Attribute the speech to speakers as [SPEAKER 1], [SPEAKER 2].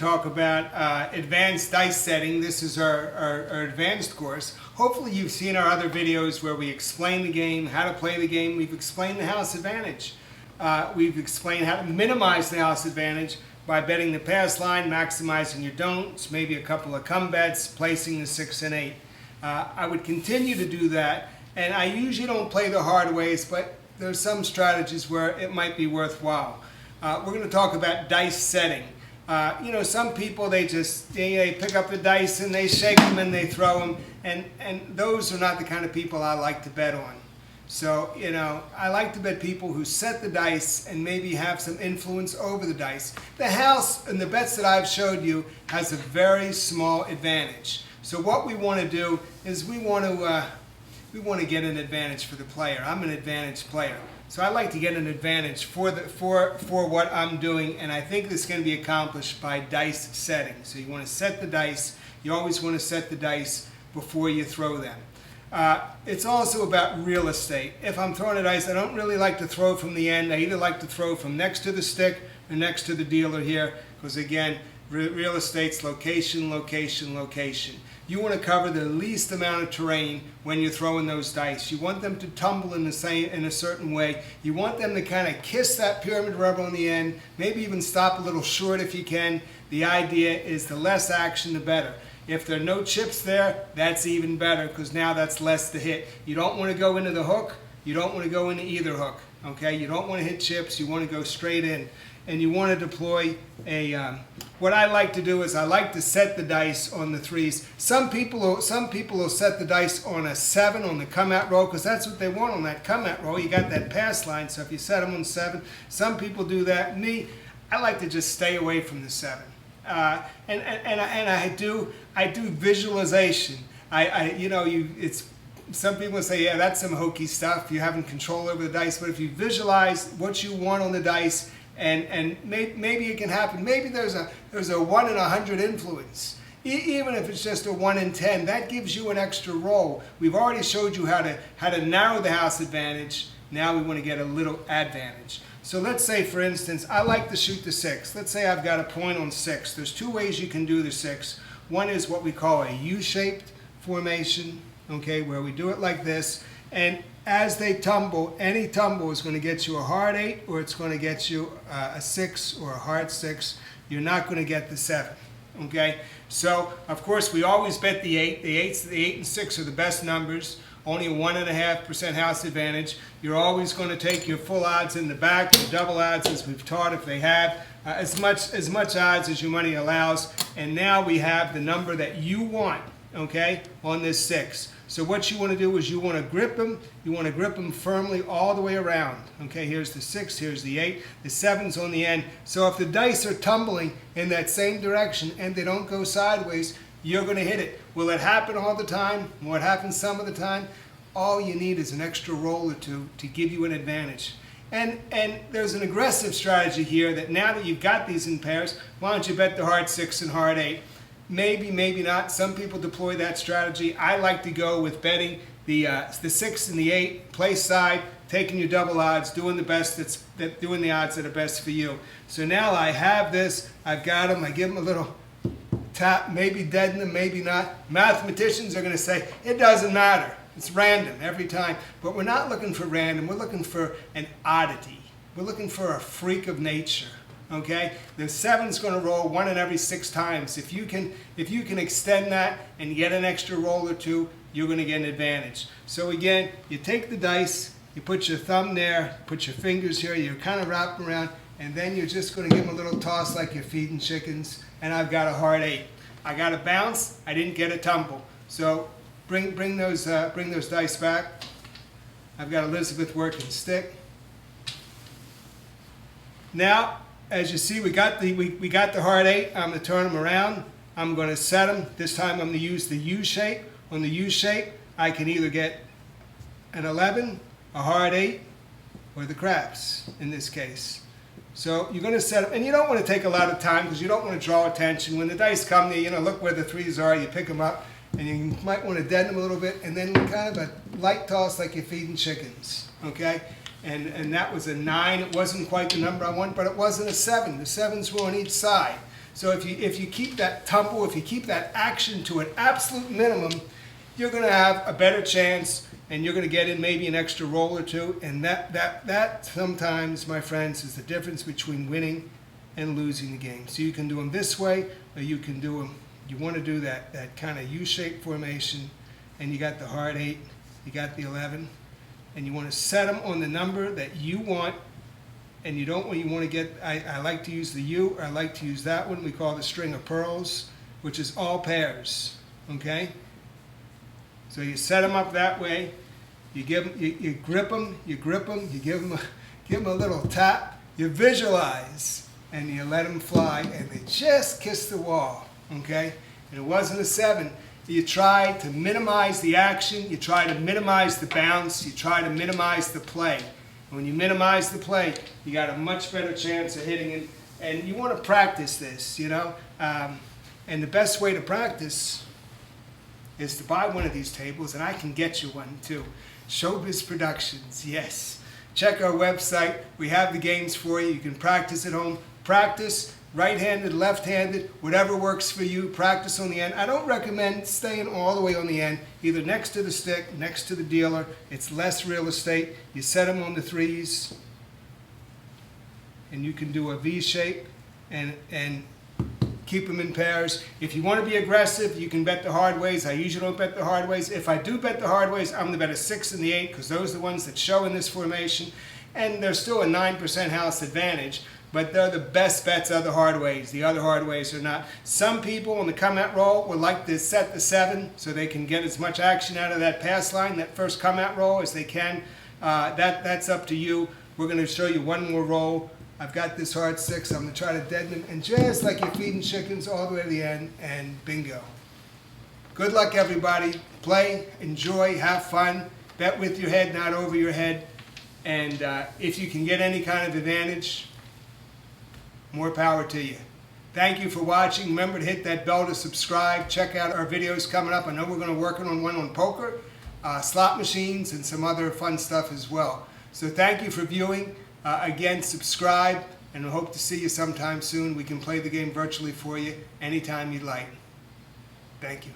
[SPEAKER 1] talk about advanced dice setting. This is our advanced course. Hopefully you've seen our other videos where we explain the game, how to play the game. We've explained the house advantage. We've explained how to minimize the house advantage by betting the pass line, maximizing your don'ts, maybe a couple of come bets, placing the 6 and 8. I would continue to do that, and I usually don't play the hard ways, but there's some strategies where it might be worthwhile. We're going to talk about dice setting. You know, some people, they pick up the dice and they shake them and they throw them, and those are not the kind of people I like to bet on. So, you know, I like to bet people who set the dice and maybe have some influence over the dice. The house and the bets that I've showed you has a very small advantage. So what we want to do is we want to get an advantage for the player. I'm an advantage player. So I like to get an advantage for what I'm doing, and I think this can be accomplished by dice setting. So you want to set the dice. You always want to set the dice before you throw them. It's also about real estate. If I'm throwing a dice, I don't really like to throw from the end. I either like to throw from next to the stick or next to the dealer here, because again, real estate's location, location, location. You want to cover the least amount of terrain when you're throwing those dice. You want them to tumble in a certain way. You want them to kind of kiss that pyramid rubber on the end, maybe even stop a little short if you can. The idea is the less action, the better. If there are no chips there, that's even better, because now that's less to hit. You don't want to go into the hook. You don't want to go into either hook. Okay? You don't want to hit chips. You want to go straight in. And you want to deploy what I like to do is I like to set the dice on the threes. Some people will set the dice on a 7 on the come out roll, because that's what they want on that come out roll. You got that pass line, so if you set them on 7, some people do that. Me, I like to just stay away from the 7. And I do visualization. Some people say, yeah, that's some hokey stuff. You're having control over the dice, but if you visualize what you want on the dice, and maybe it can happen. Maybe there's a 1 in 100 influence. Even if it's just a 1 in 10, that gives you an extra roll. We've already showed you how to narrow the house advantage. Now we want to get a little advantage. So let's say, for instance, I like to shoot the 6. Let's say I've got a point on 6. There's 2 ways you can do the 6. One is what we call a U-shaped formation, okay, where we do it like this. And as they tumble, any tumble is going to get you a hard 8, or it's going to get you a 6 or a hard 6. You're not going to get the 7. Okay? So, of course, we always bet the 8. The 8 and 6 are the best numbers. Only a 1.5% house advantage. You're always going to take your full odds in the back, your double odds, as we've taught if they have, as much odds as your money allows. And now we have the number that you want, okay, on this 6. So what you want to do is you want to grip them. You want to grip them firmly all the way around. Okay, here's the 6, here's the 8, the 7's on the end. So if the dice are tumbling in that same direction and they don't go sideways, you're going to hit it. Will it happen all the time? Will it happen some of the time? All you need is an extra roll or 2 to give you an advantage. And there's an aggressive strategy here that now that you've got these in pairs, why don't you bet the hard 6 and hard 8? Maybe, maybe not. Some people deploy that strategy. I like to go with betting the 6 and the 8, play side, taking your double odds, doing the best doing the odds that are best for you. So now I have this. I've got them. I give them a little tap, maybe deaden them, maybe not. Mathematicians are going to say it doesn't matter. It's random every time. But we're not looking for random. We're looking for an oddity. We're looking for a freak of nature. Okay, the 7's going to roll 1 in every 6 times. If you can extend that and get an extra roll or 2, you're going to get an advantage. So again, you take the dice, you put your thumb there, put your fingers here, you kind of wrap them around, and then you're just going to give them a little toss like you're feeding chickens. And I've got a hard 8. I got a bounce. I didn't get a tumble. So bring those dice back. I've got Elizabeth working stick. Now, as you see, we got the hard 8. I'm going to turn them around. I'm going to set them. This time I'm going to use the U shape. On the U shape, I can either get an 11, a hard 8, or the craps in this case. So you're going to set them, and you don't want to take a lot of time because you don't want to draw attention. When the dice come, you look where the 3s are. You pick them up, and you might want to deaden them a little bit, and then kind of a light toss like you're feeding chickens. Okay. And that was a 9. It wasn't quite the number I want, but it wasn't a 7. The 7s were on each side. So if you keep that tumble, if you keep that action to an absolute minimum, you're going to have a better chance, and you're going to get in maybe an extra roll or two. And that sometimes, my friends, is the difference between winning and losing the game. So you can do them this way, or you can do them, you want to do that kind of U-shaped formation, and you got the hard 8, you got the 11, and you want to set them on the number that you want, and you don't, when you want to get, I like to use the U, or I like to use that one, we call the string of pearls, which is all pairs, okay? So you set them up that way, you give them, you grip them, you give them a little tap, you visualize, and you let them fly, and they just kiss the wall, okay? And it wasn't a 7. You try to minimize the action, you try to minimize the bounce, you try to minimize the play. And when you minimize the play, you got a much better chance of hitting it. And you want to practice this, you know? And the best way to practice is to buy one of these tables, and I can get you one too. Show Biz Productions, yes. Check our website. We have the games for you. You can practice at home. Practice right-handed, left-handed, whatever works for you. Practice on the end. I don't recommend staying all the way on the end, either next to the stick, next to the dealer. It's less real estate. You set them on the 3s, and you can do a V shape and keep them in pairs. If you want to be aggressive, you can bet the hard ways. I usually don't bet the hard ways. If I do bet the hard ways, I'm going to bet a 6 and the 8, because those are the ones that show in this formation. And there's still a 9% house advantage, but they're the best bets of the hard ways. The other hard ways are not. Some people on the come-out roll would like to set the 7 so they can get as much action out of that pass line, that first come-out roll, as they can. That's up to you. We're going to show you one more roll. I've got this hard 6. I'm going to try to deaden them, and just like you're feeding chickens all the way to the end, and bingo. Good luck, everybody. Play, enjoy, have fun. Bet with your head, not over your head. And if you can get any kind of advantage, more power to you. Thank you for watching. Remember to hit that bell to subscribe. Check out our videos coming up. I know we're going to work on one on poker, slot machines, and some other fun stuff as well. So thank you for viewing. Again, subscribe, and we hope to see you sometime soon. We can play the game virtually for you anytime you'd like. Thank you.